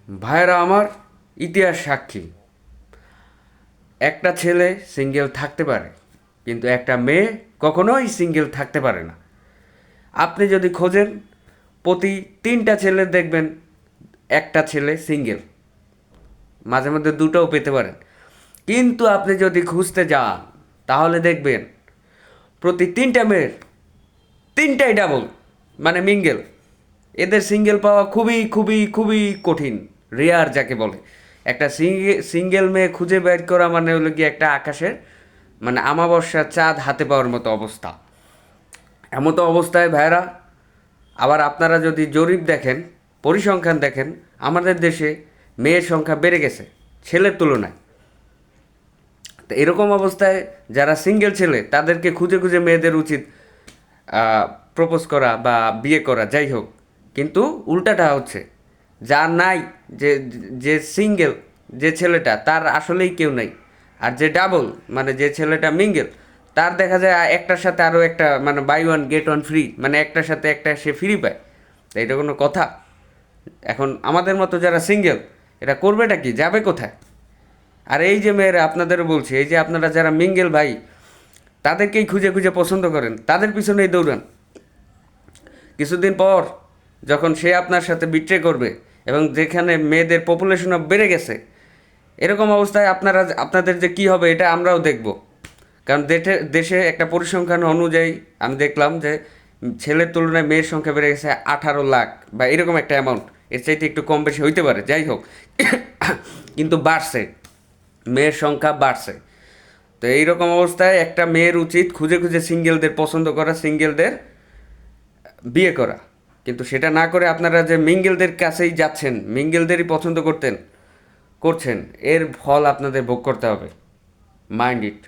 ভাইয়েরা আমার, ইতিহাস সাক্ষী, একটা ছেলে সিঙ্গেল থাকতে পারে, কিন্তু একটা মেয়ে কখনোই সিঙ্গেল থাকতে পারে না। আপনি যদি খোঁজেন, প্রতি 3টা ছেলে দেখবেন একটা ছেলে সিঙ্গেল, মাঝে মধ্যে দুটোও পেতে পারেন। কিন্তু আপনি যদি খুঁজতে যান, তাহলে দেখবেন প্রতি 3টা মেয়ের 3টাই ডাবল, মানে মিঙ্গেল। এদের সিঙ্গেল পাওয়া খুবই খুবই খুবই কঠিন, রেয়ার যাকে বলে। একটা সিঙ্গেল মেয়ে খুঁজে বের করা মানে হলো কি একটা আকাশের, মানে আমাবস্যার চাঁদ হাতে পাওয়ার মতো অবস্থা। এমতো অবস্থায় ভাইরা, আবার আপনারা যদি জরিপ দেখেন, পরিসংখ্যান দেখেন, আমাদের দেশে মেয়ের সংখ্যা বেড়ে গেছে ছেলের তুলনায়। তো এরকম অবস্থায় যারা সিঙ্গেল ছেলে, তাদেরকে খুঁজে খুঁজে মেয়েদের উচিত প্রপোজ করা বা বিয়ে করা, যাই হোক। কিন্তু উল্টাটা হচ্ছে, যার নাই, যে যে সিঙ্গেল, যে ছেলেটা, তার আসলেই কেউ নাই। আর যে ডাবল, মানে যে ছেলেটা মিঙ্গেল, তার দেখা যায় একটার সাথে আরও একটা, মানে buy one get one free, মানে একটার সাথে একটা সে ফ্রি পায়। তো এটা কোনো কথা? এখন আমাদের মতো যারা সিঙ্গেল, এটা করবেটা কি, যাবে কোথায়? আর এই যে মেয়েরা, আপনাদেরও বলছি, এই যে আপনারা যারা মিঙ্গেল ভাই, তাদেরকেই খুঁজে খুঁজে পছন্দ করেন, তাদের পিছনেই দৌড়ান। কিছুদিন পর যখন সে আপনার সাথে বিট্রে করবে, এবং যেখানে মেয়েদের পপুলেশনও বেড়ে গেছে, এরকম অবস্থায় আপনাদের যে কী হবে, এটা আমরাও দেখব। কারণ দেশে একটা পরিসংখ্যান অনুযায়ী আমি দেখলাম যে ছেলের তুলনায় মেয়ের সংখ্যা বেড়ে গেছে 18 লাখ, বা এরকম একটা অ্যামাউন্ট। এর চাইতে একটু কম বেশি হইতে পারে, যাই হোক। কিন্তু বাড়ছে, মেয়ের সংখ্যা বাড়ছে। তো এইরকম অবস্থায় একটা মেয়ের উচিত খুঁজে খুঁজে সিঙ্গেলদের পছন্দ করা, সিঙ্গেলদের বিয়ে করা। কিন্তু সেটা না করে আপনারা যে মিঙ্গেলদের কাছেই যাচ্ছেন, মিঙ্গেলদেরই পছন্দ করছেন, এর ফল আপনাদের ভোগ করতে হবে। Mind it.